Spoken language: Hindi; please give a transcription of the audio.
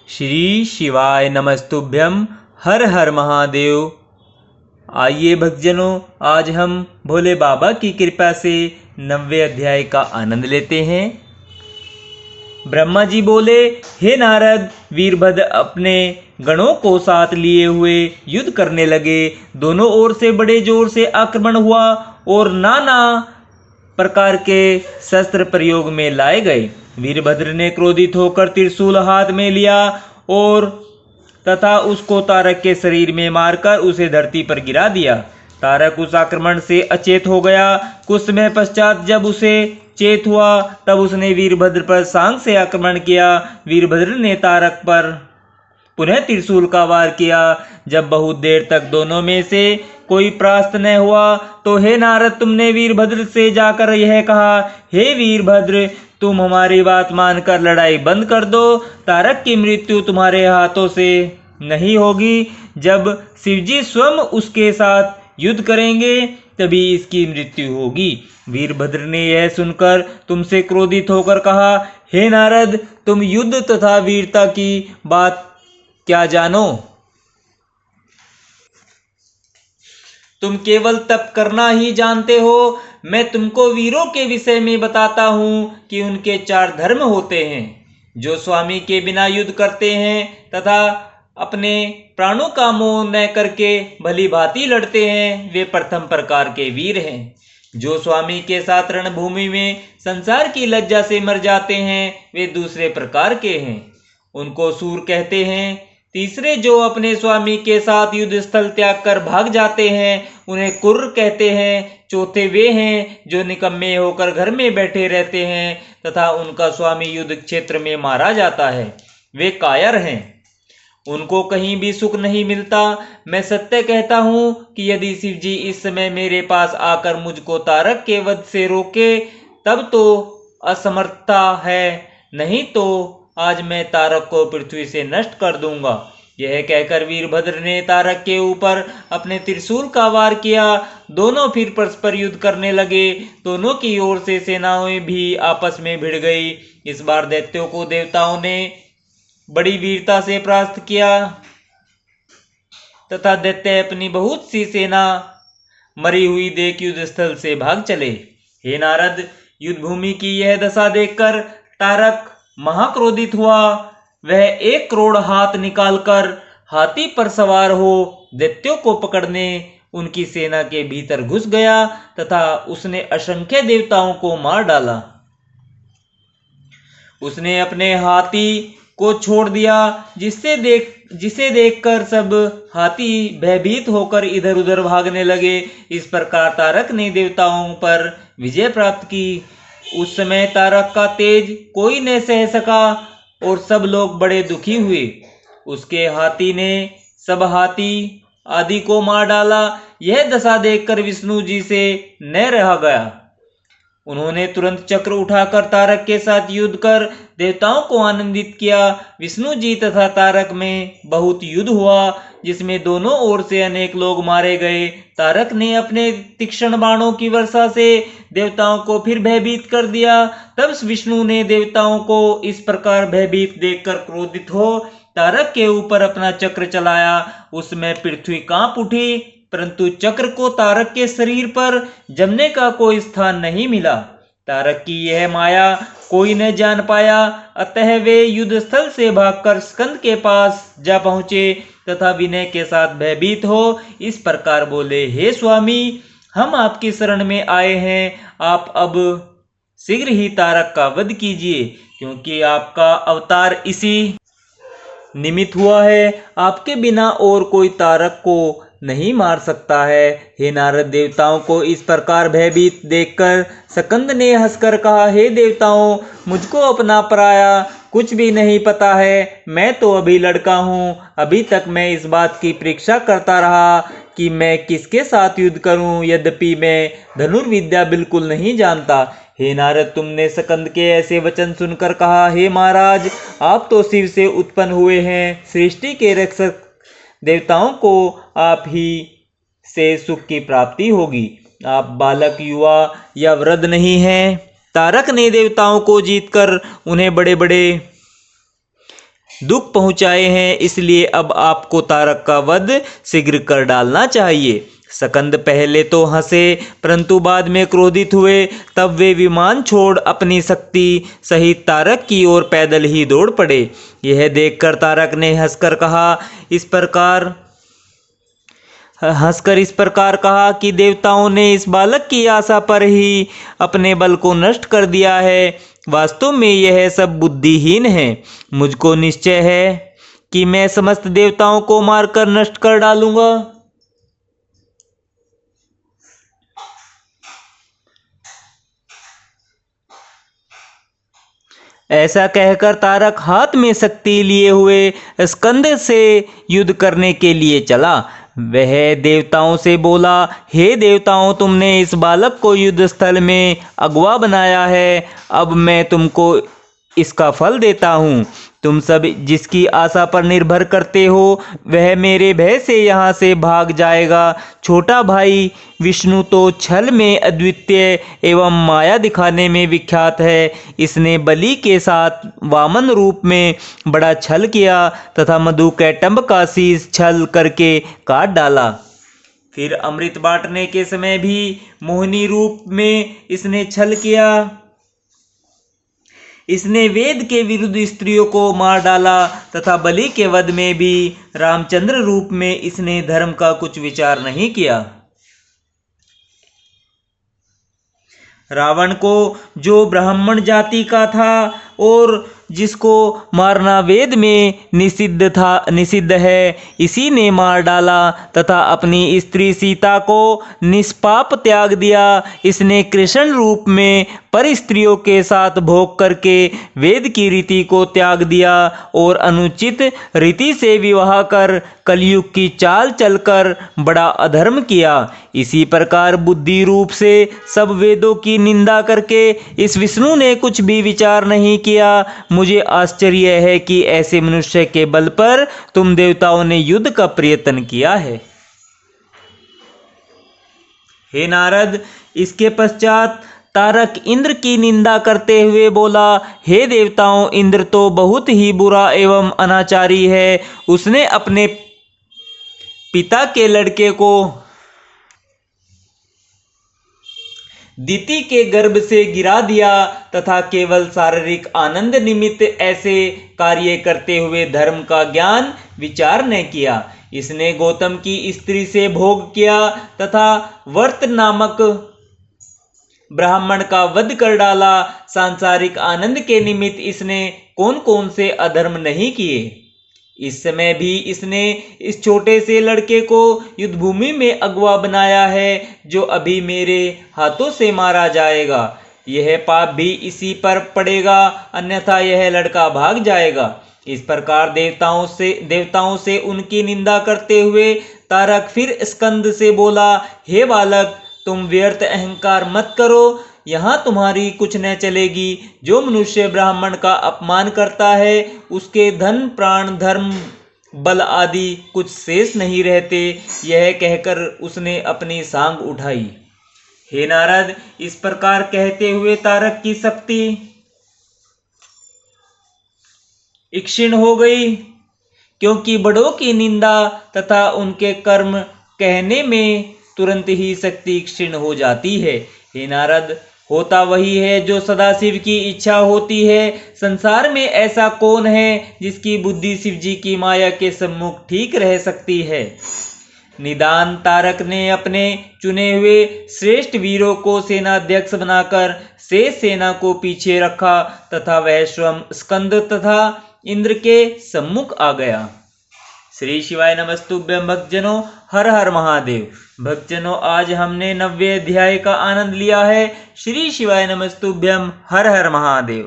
श्री शिवाय नमस्तुभ्यम। हर हर महादेव। आइए भक्तजनों, आज हम भोले बाबा की कृपा से 90वें अध्याय का आनंद लेते हैं। ब्रह्मा जी बोले, हे नारद, वीरभद्र अपने गणों को साथ लिए हुए युद्ध करने लगे। दोनों ओर से बड़े जोर से आक्रमण हुआ और नाना प्रकार के शस्त्र प्रयोग में लाए गए। वीरभद्र ने क्रोधित होकर त्रिशूल हाथ में लिया और तथा उसको तारक के शरीर में मारकर उसे धरती पर गिरा दिया। तारक उस आक्रमण से अचेत हो गया। कुछ समय पश्चात जब उसे चेत हुआ तब उसने वीरभद्र पर सांग से आक्रमण किया। वीरभद्र ने तारक पर पुनः त्रिशूल का वार किया। जब बहुत देर तक दोनों में से कोई परास्त न हुआ तो हे नारद, तुमने वीरभद्र से जाकर यह कहा, हे वीरभद्र, तुम हमारी बात मानकर लड़ाई बंद कर दो। तारक की मृत्यु तुम्हारे हाथों से नहीं होगी। जब शिवजी स्वयं उसके साथ युद्ध करेंगे तभी इसकी मृत्यु होगी। वीरभद्र ने यह सुनकर तुमसे क्रोधित होकर कहा, हे नारद, तुम युद्ध तथा वीरता की बात क्या जानो? तुम केवल तप करना ही जानते हो। मैं तुमको वीरों के विषय में बताता हूँ कि उनके 4 धर्म होते हैं। जो स्वामी के बिना युद्ध करते हैं तथा अपने प्राणों का मोह न करके भली भांति लड़ते हैं, वे प्रथम प्रकार के वीर हैं। जो स्वामी के साथ रणभूमि में संसार की लज्जा से मर जाते हैं, वे दूसरे प्रकार के हैं, उनको सूर कहते हैं। तीसरे जो अपने स्वामी के साथ युद्ध स्थल त्याग कर भाग जाते हैं, उन्हें कुर्र कहते हैं। चौथे वे हैं जो निकम्मे होकर घर में बैठे रहते हैं तथा उनका स्वामी युद्ध क्षेत्र में मारा जाता है, वे कायर हैं, उनको कहीं भी सुख नहीं मिलता। मैं सत्य कहता हूँ कि यदि शिवजी इस समय मेरे पास आकर मुझको तारक के वध से रोके तब तो असमर्थता है, नहीं तो आज मैं तारक को पृथ्वी से नष्ट कर दूंगा। यह कहकर वीरभद्र ने तारक के ऊपर अपने त्रिशूल का वार किया। दोनों फिर परस्पर युद्ध करने लगे। दोनों की ओर से सेनाएं भी आपस में भिड़ गई। इस बार दैत्यों को देवताओं ने बड़ी वीरता से परास्त किया तथा दैत्य अपनी बहुत सी सेना मरी हुई देख युद्ध स्थल से भाग चले। हे नारद, युद्ध भूमि की यह दशा देखकर तारक महाक्रोधित हुआ। वह 1 करोड़ हाथ निकालकर हाथी पर सवार हो दैत्यों को पकड़ने उनकी सेना के भीतर घुस गया तथा उसने असंख्य देवताओं को मार डाला। उसने अपने हाथी को छोड़ दिया, जिसे देखकर सब हाथी भयभीत होकर इधर उधर भागने लगे। इस प्रकार तारक ने देवताओं पर विजय प्राप्त की। उस समय तारक का तेज कोई न सह सका और सब लोग बड़े दुखी हुए। उसके हाथी ने सब हाथी आदि को मार डाला। यह दशा देखकर विष्णु जी से न रहा गया। उन्होंने तुरंत चक्र उठाकर तारक के साथ युद्ध कर देवताओं को आनंदित किया। विष्णु जी तथा तारक में बहुत युद्ध हुआ, जिसमें दोनों ओर से अनेक लोग मारे गए। तारक ने अपने तीक्ष्ण बाणों की वर्षा से देवताओं को फिर भयभीत कर दिया। तब विष्णु ने देवताओं को इस प्रकार भयभीत देखकर क्रोधित हो तारक के ऊपर अपना चक्र चलाया। उसमें पृथ्वी कांप उठी, परंतु चक्र को तारक के शरीर पर जमने का कोई स्थान नहीं मिला। तारक की यह माया कोई न जान पाया। अतः वे युद्ध स्थल से भागकर स्कंद के पास जा पहुंचे तथा विनय के साथ भयभीत हो इस प्रकार बोले, हे स्वामी, हम आपकी शरण में आए हैं। आप अब शीघ्र ही तारक का वध कीजिए, क्योंकि आपका अवतार इसी निमित्त हुआ है। आपके बिना और कोई तारक को नहीं मार सकता है। हे नारद, देवताओं को इस प्रकार भयभीत देखकर स्कंद ने हंसकर कहा, हे देवताओं, मुझको अपना पराया कुछ भी नहीं पता है। मैं तो अभी लड़का हूँ। अभी तक मैं इस बात की परीक्षा करता रहा कि मैं किसके साथ युद्ध करूं। यद्यपि मैं धनुर्विद्या बिल्कुल नहीं जानता। हे नारद, तुमने स्कंद के ऐसे वचन सुनकर कहा, हे महाराज, आप तो शिव से उत्पन्न हुए हैं। सृष्टि के रक्षक देवताओं को आप ही से सुख की प्राप्ति होगी। आप बालक, युवा या वृद्ध नहीं हैं। तारक ने देवताओं को जीतकर उन्हें बड़े बड़े दुख पहुंचाए हैं, इसलिए अब आपको तारक का वध शीघ्र कर डालना चाहिए। स्कंद पहले तो हंसे, परंतु बाद में क्रोधित हुए। तब वे विमान छोड़ अपनी शक्ति सहित तारक की ओर पैदल ही दौड़ पड़े। यह देखकर तारक ने हंसकर इस प्रकार कहा कि देवताओं ने इस बालक की आशा पर ही अपने बल को नष्ट कर दिया है। वास्तव में यह सब बुद्धिहीन है। मुझको निश्चय है कि मैं समस्त देवताओं को मारकर नष्ट कर डालूंगा। ऐसा कहकर तारक हाथ में शक्ति लिए हुए स्कंद से युद्ध करने के लिए चला। वह देवताओं से बोला, हे देवताओं, तुमने इस बालक को युद्ध स्थल में अगवा बनाया है। अब मैं तुमको इसका फल देता हूँ। तुम सब जिसकी आशा पर निर्भर करते हो वह मेरे भय से यहाँ से भाग जाएगा। छोटा भाई विष्णु तो छल में अद्वितीय एवं माया दिखाने में विख्यात है। इसने बलि के साथ वामन रूप में बड़ा छल किया तथा मधुकैटंब का शीश छल करके काट डाला। फिर अमृत बांटने के समय भी मोहिनी रूप में इसने छल किया। इसने वेद के विरुद्ध स्त्रियों को मार डाला तथा बलि के वध में भी रामचंद्र रूप में इसने धर्म का कुछ विचार नहीं किया। रावण को, जो ब्राह्मण जाति का था और जिसको मारना वेद में निषिद्ध है, इसी ने मार डाला तथा अपनी स्त्री सीता को निष्पाप त्याग दिया। इसने कृष्ण रूप में पर स्त्रियों के साथ भोग करके वेद की रीति को त्याग दिया और अनुचित रीति से विवाह कर कलयुग की चाल चलकर बड़ा अधर्म किया। इसी प्रकार बुद्धि रूप से सब वेदों की निंदा करके इस विष्णु ने कुछ भी विचार नहीं किया। मुझे आश्चर्य है कि ऐसे मनुष्य के बल पर तुम देवताओं ने युद्ध का प्रयत्न किया है। हे नारद, इसके पश्चात तारक इंद्र की निंदा करते हुए बोला, हे देवताओं, इंद्र तो बहुत ही बुरा एवं अनाचारी है। उसने अपने पिता के लड़के को दिति के गर्भ से गिरा दिया तथा केवल शारीरिक आनंद निमित्त ऐसे कार्य करते हुए धर्म का ज्ञान विचार न किया। इसने गौतम की स्त्री से भोग किया तथा वर्त नामक ब्राह्मण का वध कर डाला। सांसारिक आनंद के निमित्त इसने कौन कौन से अधर्म नहीं किए। इस समय भी इसने इस छोटे से लड़के को युद्धभूमि में अगवा बनाया है, जो अभी मेरे हाथों से मारा जाएगा। यह पाप भी इसी पर पड़ेगा, अन्यथा यह लड़का भाग जाएगा। इस प्रकार देवताओं से उनकी निंदा करते हुए तारक फिर स्कंद से बोला, हे बालक, तुम व्यर्थ अहंकार मत करो। यहाँ तुम्हारी कुछ न चलेगी। जो मनुष्य ब्राह्मण का अपमान करता है उसके धन, प्राण, धर्म, बल आदि कुछ शेष नहीं रहते। यह कहकर उसने अपनी सांग उठाई। हे नारद, इस प्रकार कहते हुए तारक की शक्ति क्षीण हो गई, क्योंकि बड़ों की निंदा तथा उनके कर्म कहने में तुरंत ही शक्ति क्षीण हो जाती है। हे नारद, होता वही है जो सदाशिव की इच्छा होती है। संसार में ऐसा कौन है जिसकी बुद्धि शिव जी की माया के सम्मुख ठीक रह सकती है। निदान तारक ने अपने चुने हुए श्रेष्ठ वीरों को सेनाध्यक्ष बनाकर शेष सेना को पीछे रखा तथा वह स्वयं स्कंद तथा इंद्र के सम्मुख आ गया। श्री शिवाय नमस्तुभ्यं। भक्तजनों, हर हर महादेव। भक्तजनों, आज हमने 90वें अध्याय का आनंद लिया है। श्री शिवाय नमस्तुभ्यं। हर हर महादेव।